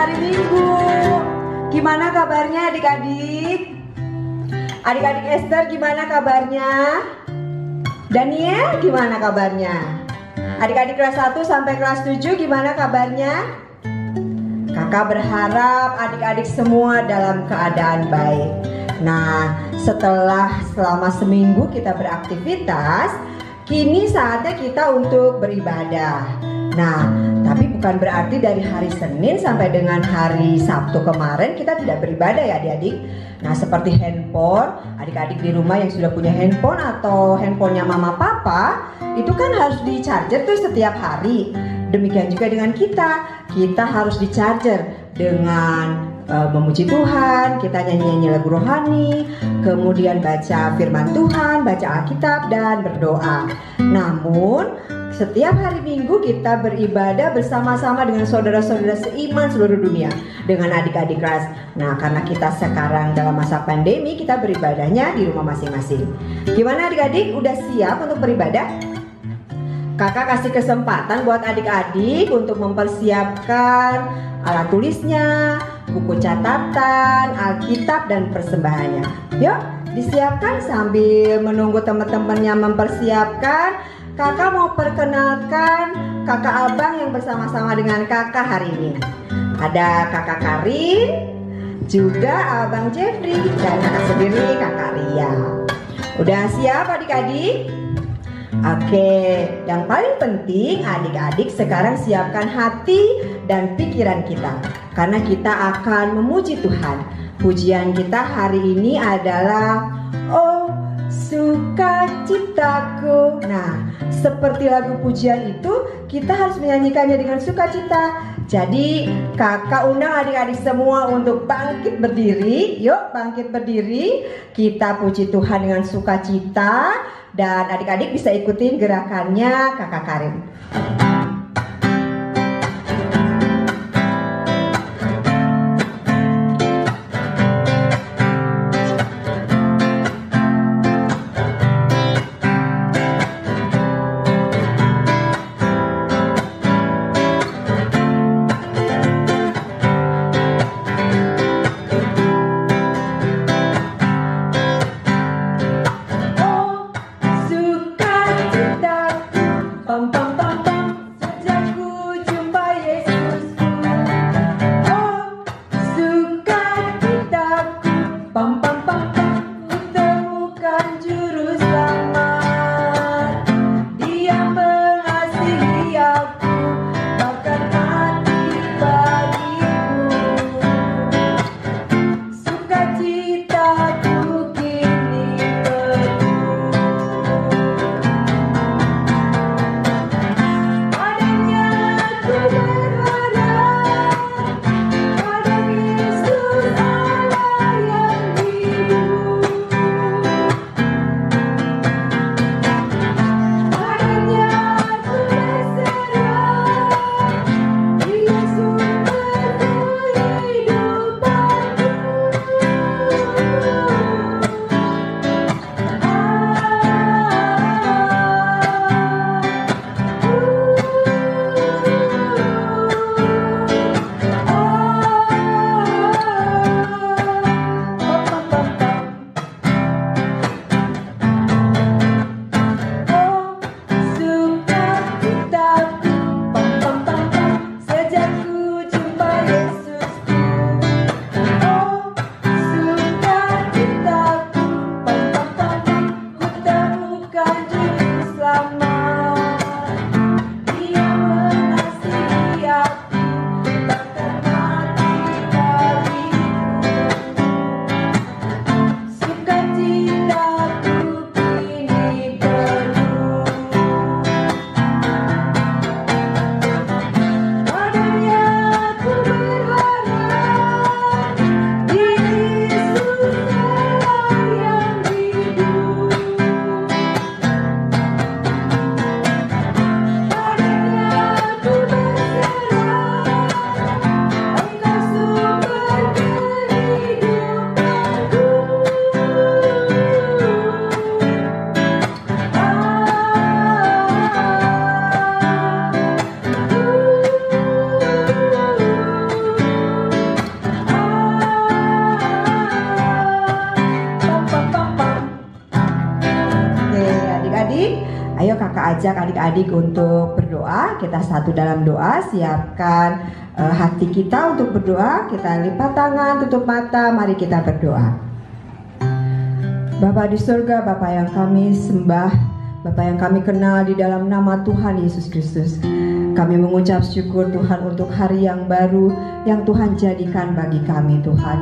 hari Minggu. Gimana kabarnya adik-adik? Adik-adik Esther gimana kabarnya? Daniel gimana kabarnya? Adik-adik kelas 1 sampai kelas 7 gimana kabarnya? Kakak berharap adik-adik semua dalam keadaan baik. Nah, selama seminggu kita beraktivitas, kini saatnya kita untuk beribadah. Nah, tapi bukan berarti dari hari Senin sampai dengan hari Sabtu kemarin kita tidak beribadah ya adik-adik. Nah, seperti handphone, adik-adik di rumah yang sudah punya handphone atau handphonenya mama papa, itu kan harus di charger tuh setiap hari. Demikian juga dengan kita harus di charger dengan memuji Tuhan, kita nyanyi-nyanyi lagu rohani, kemudian baca firman Tuhan, baca Alkitab dan berdoa. Namun setiap hari Minggu kita beribadah bersama-sama dengan saudara-saudara seiman seluruh dunia, dengan adik-adik kelas. Nah, karena kita sekarang dalam masa pandemi, kita beribadahnya di rumah masing-masing. Gimana adik-adik? Udah siap untuk beribadah? Kakak kasih kesempatan buat adik-adik untuk mempersiapkan alat tulisnya, buku catatan, Alkitab dan persembahannya. Yuk, disiapkan sambil menunggu teman-temannya mempersiapkan. Kakak mau perkenalkan kakak abang yang bersama-sama dengan kakak hari ini. Ada kakak Karin, juga abang Jeffrey, dan kakak sendiri kakak Ria. Udah siap adik-adik? Oke, yang paling penting adik-adik sekarang siapkan hati dan pikiran kita, karena kita akan memuji Tuhan. Pujian kita hari ini adalah "Oh sukacitaku". Nah, seperti lagu pujian itu, kita harus menyanyikannya dengan sukacita. Jadi kakak undang adik-adik semua untuk bangkit berdiri. Yuk bangkit berdiri, kita puji Tuhan dengan sukacita. Dan adik-adik bisa ikutin gerakannya kakak Karin. Kakak ajak adik-adik untuk berdoa. Kita satu dalam doa. Siapkan hati kita untuk berdoa. Kita lipat tangan, tutup mata. Mari kita berdoa. Bapa di surga, Bapa yang kami sembah, Bapa yang kami kenal di dalam nama Tuhan Yesus Kristus, kami mengucap syukur Tuhan untuk hari yang baru yang Tuhan jadikan bagi kami Tuhan,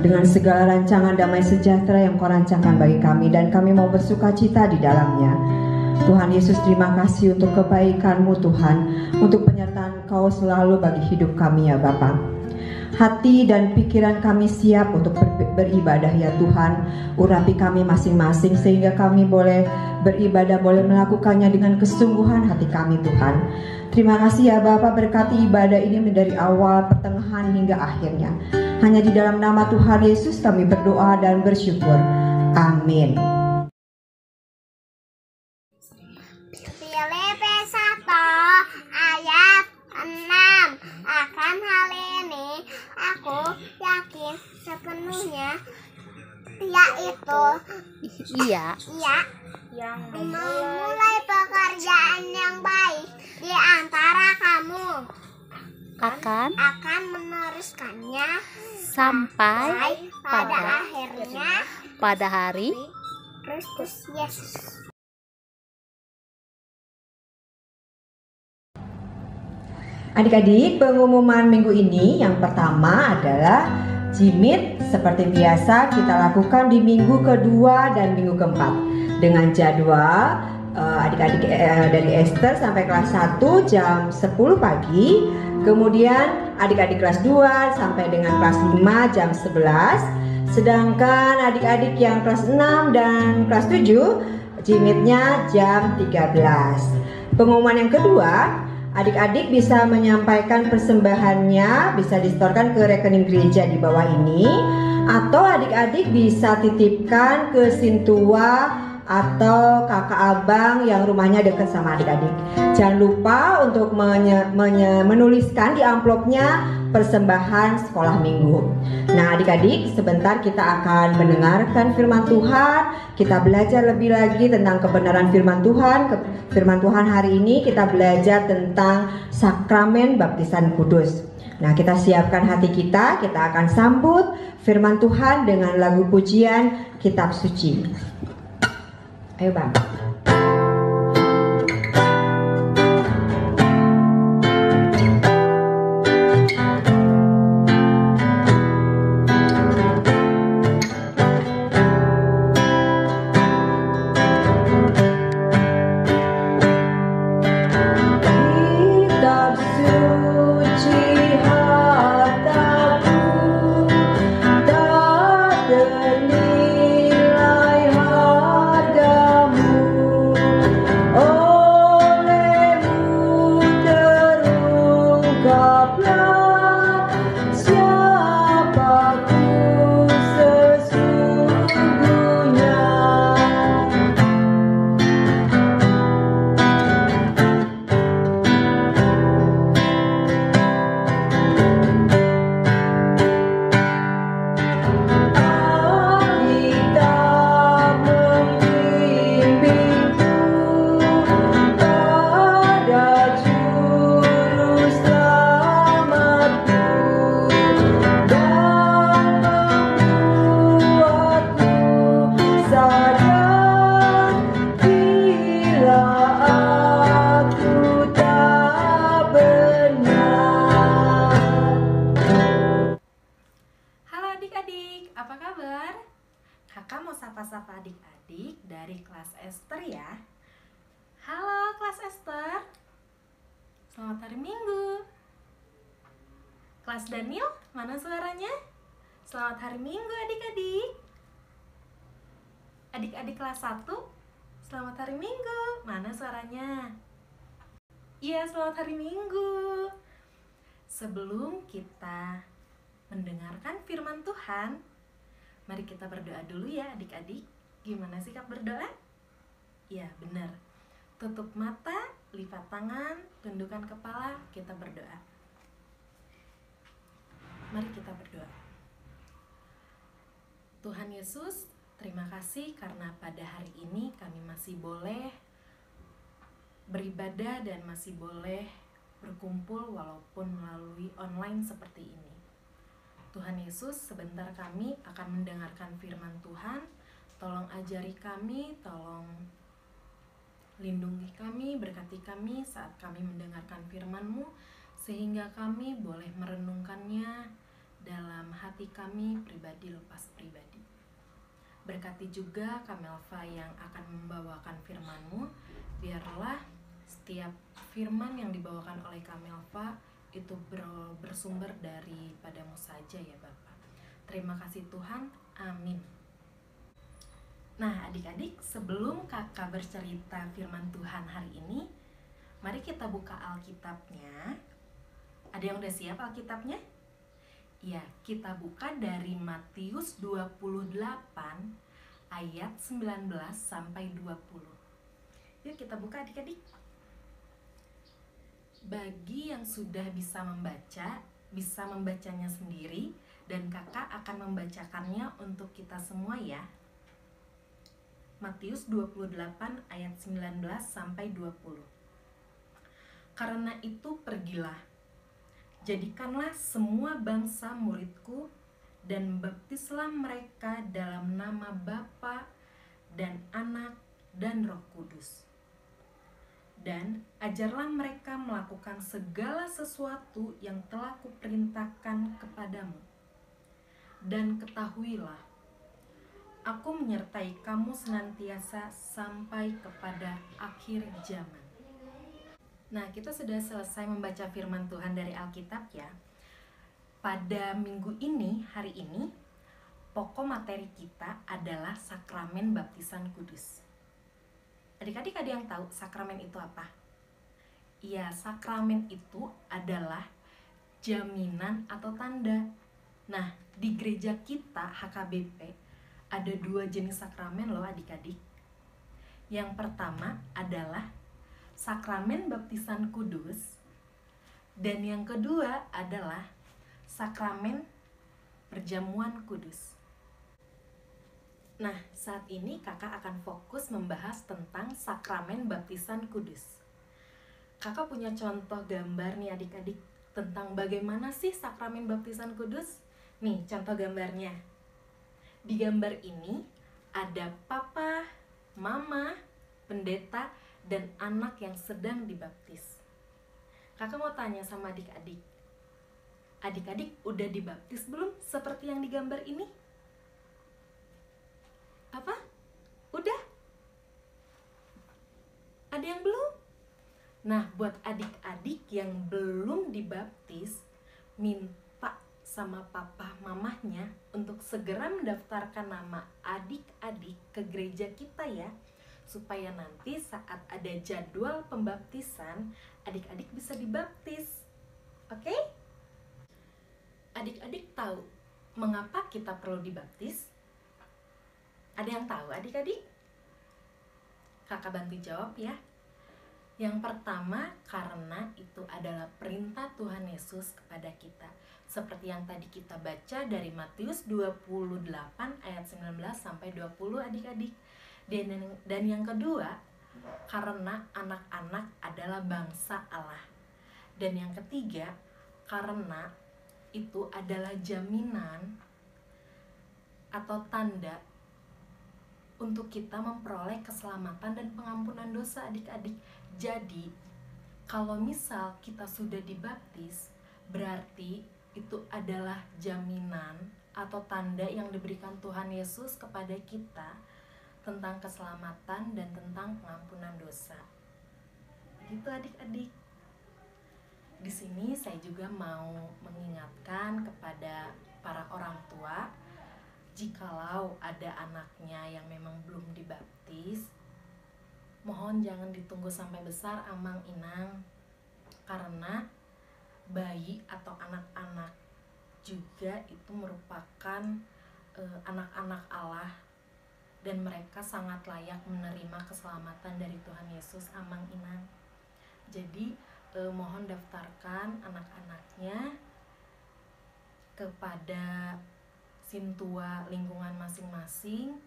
dengan segala rancangan damai sejahtera yang Kau rancangkan bagi kami, dan kami mau bersuka cita di dalamnya. Tuhan Yesus, terima kasih untuk kebaikan-Mu Tuhan, untuk penyertaan Kau selalu bagi hidup kami ya Bapa. Hati dan pikiran kami siap untuk beribadah ya Tuhan. Urapi kami masing-masing sehingga kami boleh beribadah, boleh melakukannya dengan kesungguhan hati kami Tuhan. Terima kasih ya Bapa, berkati ibadah ini dari awal, pertengahan hingga akhirnya. Hanya di dalam nama Tuhan Yesus kami berdoa dan bersyukur. Amin. Filipi 1 ayat 6. Akan hal ini aku yakin sepenuhnya, yaitu ia yang memulai pekerjaan yang baik di antara kamu akan meneruskannya sampai pada akhirnya pada hari Kristus Yesus. Adik-adik, pengumuman minggu ini yang pertama adalah Jimit. Seperti biasa kita lakukan di minggu kedua dan minggu keempat dengan jadwal adik-adik dari Esther sampai kelas 1 jam 10 pagi. Kemudian adik-adik kelas 2 sampai dengan kelas 5 jam 11. Sedangkan adik-adik yang kelas 6 dan kelas 7 Jimitnya jam 13. Pengumuman yang kedua, adik-adik bisa menyampaikan persembahannya, bisa disetorkan ke rekening gereja di bawah ini, atau adik-adik bisa titipkan ke Sintua atau kakak abang yang rumahnya dekat sama adik-adik. Jangan lupa untuk menuliskan di amplopnya persembahan sekolah minggu. Nah adik-adik, sebentar kita akan mendengarkan firman Tuhan. Kita belajar lebih lagi tentang kebenaran firman Tuhan. Firman Tuhan hari ini kita belajar tentang sakramen baptisan kudus. Nah kita siapkan hati kita akan sambut firman Tuhan dengan lagu pujian Kitab Suci. Ayo Bang. Sapa-sapa adik-adik dari kelas Esther ya. Halo kelas Esther, selamat hari Minggu. Kelas Daniel, mana suaranya? Selamat hari Minggu adik-adik. Adik-adik kelas 1, selamat hari Minggu, mana suaranya? Iya, selamat hari Minggu. Sebelum kita mendengarkan firman Tuhan, mari kita berdoa dulu ya adik-adik. Gimana sikap berdoa? Ya benar. Tutup mata, lipat tangan, tundukkan kepala, kita berdoa. Mari kita berdoa. Tuhan Yesus, terima kasih karena pada hari ini kami masih boleh beribadah dan masih boleh berkumpul walaupun melalui online seperti ini. Tuhan Yesus, sebentar kami akan mendengarkan firman Tuhan. Tolong ajari kami, tolong lindungi kami, berkati kami saat kami mendengarkan firman-Mu, sehingga kami boleh merenungkannya dalam hati kami pribadi lepas pribadi. Berkati juga Kamelva yang akan membawakan firman-Mu, biarlah setiap firman yang dibawakan oleh Kamelva itu bersumber daripada-Mu saja ya Bapak. Terima kasih Tuhan, amin. Nah adik-adik, sebelum kakak bercerita firman Tuhan hari ini, mari kita buka Alkitabnya. Ada yang udah siap Alkitabnya? Ya, kita buka dari Matius 28 ayat 19 sampai 20. Yuk kita buka adik-adik. Bagi yang sudah bisa membaca, bisa membacanya sendiri, dan kakak akan membacakannya untuk kita semua ya. Matius 28 ayat 19 sampai 20. Karena itu pergilah, jadikanlah semua bangsa muridku, dan baptislah mereka dalam nama Bapa dan Anak dan Roh Kudus. Dan ajarlah mereka melakukan segala sesuatu yang telah kuperintahkan kepadamu. Dan ketahuilah, aku menyertai kamu senantiasa sampai kepada akhir zaman. Nah, kita sudah selesai membaca firman Tuhan dari Alkitab ya. Pada minggu ini, hari ini, pokok materi kita adalah sakramen baptisan kudus. Adik-adik ada yang tahu sakramen itu apa? Iya, sakramen itu adalah jaminan atau tanda. Nah, di gereja kita HKBP ada 2 jenis sakramen loh adik-adik. Yang pertama adalah sakramen baptisan kudus, dan yang kedua adalah sakramen perjamuan kudus. Nah, saat ini kakak akan fokus membahas tentang sakramen baptisan kudus. Kakak punya contoh gambar nih adik-adik tentang bagaimana sih sakramen baptisan kudus. Nih contoh gambarnya. Di gambar ini ada papa, mama, pendeta, dan anak yang sedang dibaptis. Kakak mau tanya sama adik-adik. Adik-adik udah dibaptis belum seperti yang digambar ini? Apa? Udah? Ada yang belum? Nah, buat adik-adik yang belum dibaptis, minta sama papa mamahnya untuk segera mendaftarkan nama adik-adik ke gereja kita ya, supaya nanti saat ada jadwal pembaptisan, adik-adik bisa dibaptis. Oke? Adik-adik tahu mengapa kita perlu dibaptis? Ada yang tahu adik-adik? Kakak bantu jawab ya. Yang pertama, karena itu adalah perintah Tuhan Yesus kepada kita. Seperti yang tadi kita baca dari Matius 28 ayat 19 sampai 20 adik-adik. Dan yang kedua, karena anak-anak adalah bangsa Allah. Dan yang ketiga, karena itu adalah jaminan atau tanda untuk kita memperoleh keselamatan dan pengampunan dosa adik-adik. Jadi, kalau misal kita sudah dibaptis, berarti itu adalah jaminan atau tanda yang diberikan Tuhan Yesus kepada kita tentang keselamatan dan tentang pengampunan dosa. Gitu adik-adik. Di sini saya juga mau mengingatkan kepada para orang tua, jikalau ada anaknya yang memang belum dibaptis, mohon jangan ditunggu sampai besar amang inang, karena bayi atau anak-anak juga itu merupakan anak-anak Allah, dan mereka sangat layak menerima keselamatan dari Tuhan Yesus amang inang. Jadi mohon daftarkan anak-anaknya kepada sintua lingkungan masing-masing,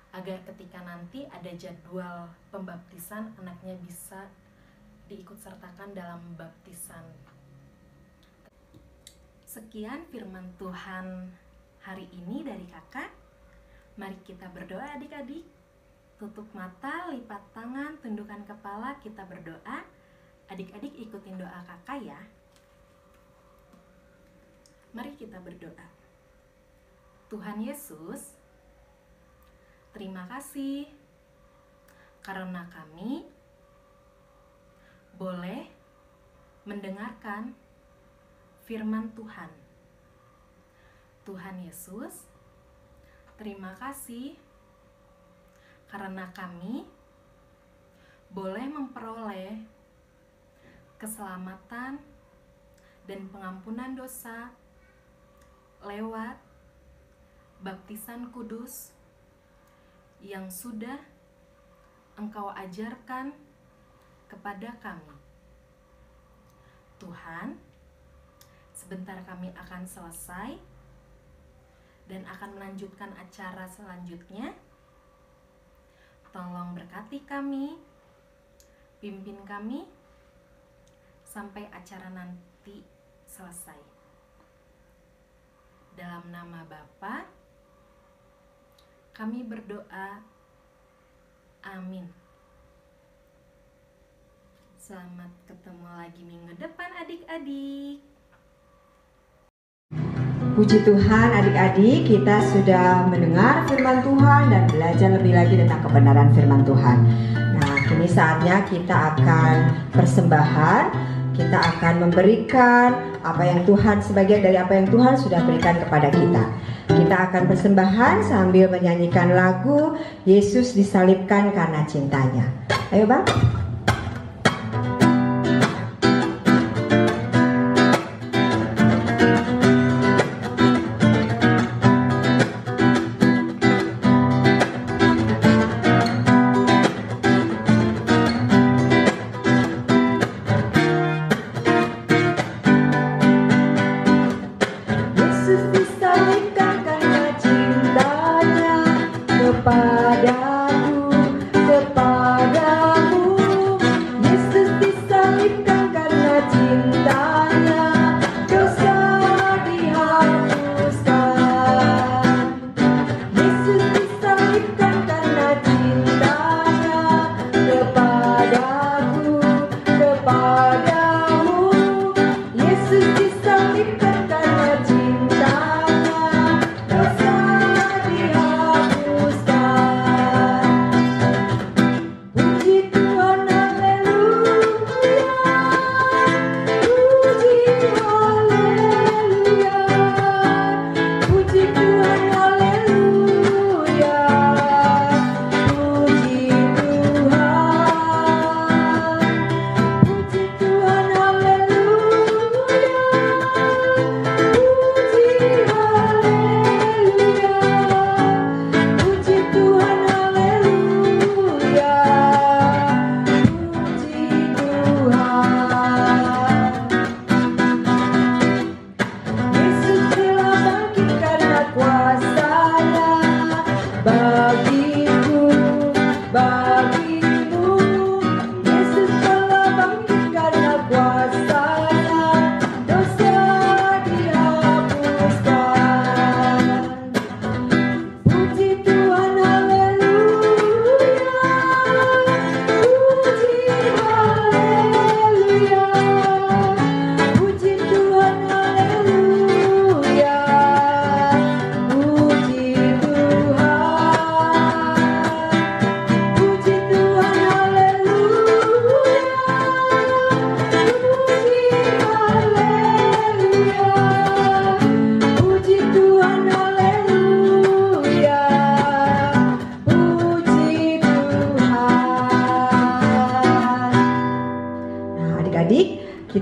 agar ketika nanti ada jadwal pembaptisan, anaknya bisa diikutsertakan dalam baptisan. Sekian firman Tuhan hari ini dari kakak. Mari kita berdoa adik-adik. Tutup mata, lipat tangan, tundukkan kepala, kita berdoa. Adik-adik ikutin doa kakak ya. Mari kita berdoa. Tuhan Yesus, terima kasih karena kami boleh mendengarkan firman Tuhan. Tuhan Yesus, terima kasih karena kami boleh memperoleh keselamatan dan pengampunan dosa lewat baptisan kudus yang sudah Engkau ajarkan kepada kami. Tuhan, sebentar kami akan selesai dan akan melanjutkan acara selanjutnya. Tolong berkati kami, pimpin kami sampai acara nanti selesai. Dalam nama Bapa, kami berdoa. Amin. Selamat ketemu lagi minggu depan adik-adik. Puji Tuhan adik-adik, kita sudah mendengar firman Tuhan dan belajar lebih lagi tentang kebenaran firman Tuhan. Nah, kini saatnya kita akan persembahan. Kita akan memberikan apa yang Tuhan, sebagian dari apa yang Tuhan sudah berikan kepada kita. Kita akan persembahan sambil menyanyikan lagu Yesus disalibkan karena cintanya. Ayo Bang.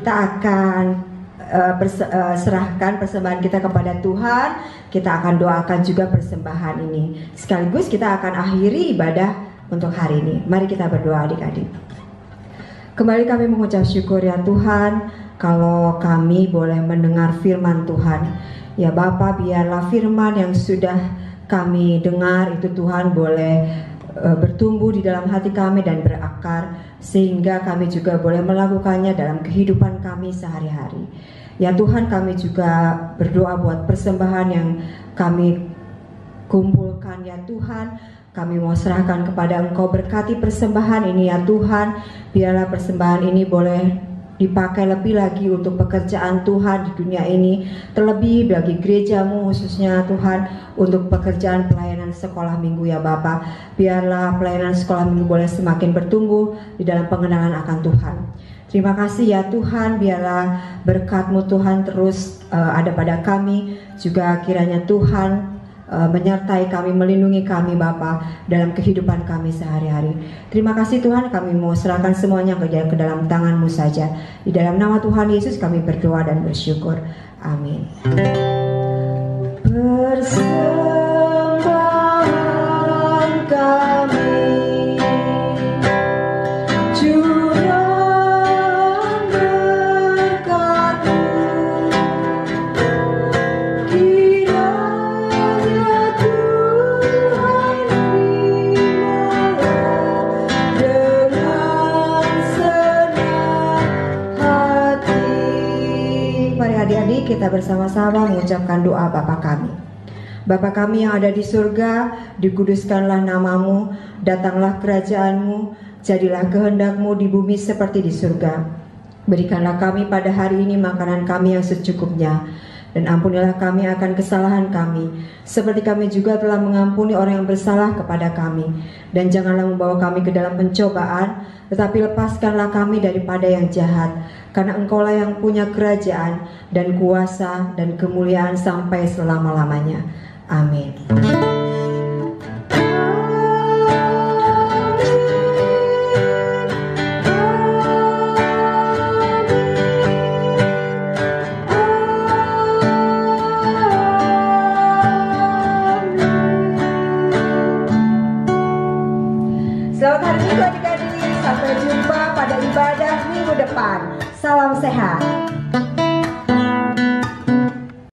kita akan serahkan persembahan kita kepada Tuhan. Kita akan doakan juga persembahan ini. Sekaligus kita akan akhiri ibadah untuk hari ini. Mari kita berdoa adik-adik. Kembali kami mengucap syukur ya Tuhan, kalau kami boleh mendengar firman Tuhan. Ya Bapa, biarlah firman yang sudah kami dengar itu Tuhan boleh bertumbuh di dalam hati kami dan berakar sehingga kami juga boleh melakukannya dalam kehidupan kami sehari-hari. Ya Tuhan, kami juga berdoa buat persembahan yang kami kumpulkan ya Tuhan. Kami mau serahkan kepada Engkau, berkati persembahan ini ya Tuhan. Biarlah persembahan ini boleh dipakai lebih lagi untuk pekerjaan Tuhan di dunia ini, terlebih bagi gerejamu khususnya Tuhan, untuk pekerjaan pelayanan sekolah minggu ya Bapa. Biarlah pelayanan sekolah minggu boleh semakin bertumbuh di dalam pengenalan akan Tuhan. Terima kasih ya Tuhan, biarlah berkat-Mu Tuhan terus ada pada kami, juga kiranya Tuhan menyertai kami, melindungi kami Bapa dalam kehidupan kami sehari-hari. Terima kasih Tuhan, kami mau serahkan semuanya ke dalam tangan-Mu saja. Di dalam nama Tuhan Yesus kami berdoa dan bersyukur. Amin. Persembahan kami kita bersama-sama mengucapkan doa Bapa kami. Bapa kami yang ada di surga, dikuduskanlah nama-Mu, datanglah kerajaan-Mu, jadilah kehendak-Mu di bumi seperti di surga. Berikanlah kami pada hari ini makanan kami yang secukupnya, dan ampunilah kami akan kesalahan kami, seperti kami juga telah mengampuni orang yang bersalah kepada kami. Dan janganlah membawa kami ke dalam pencobaan, tetapi lepaskanlah kami daripada yang jahat. Karena Engkaulah yang punya kerajaan dan kuasa dan kemuliaan sampai selama-lamanya. Amin. Selamat hari Minggu adik-adik. Sampai jumpa pada ibadah minggu depan. Salam sehat.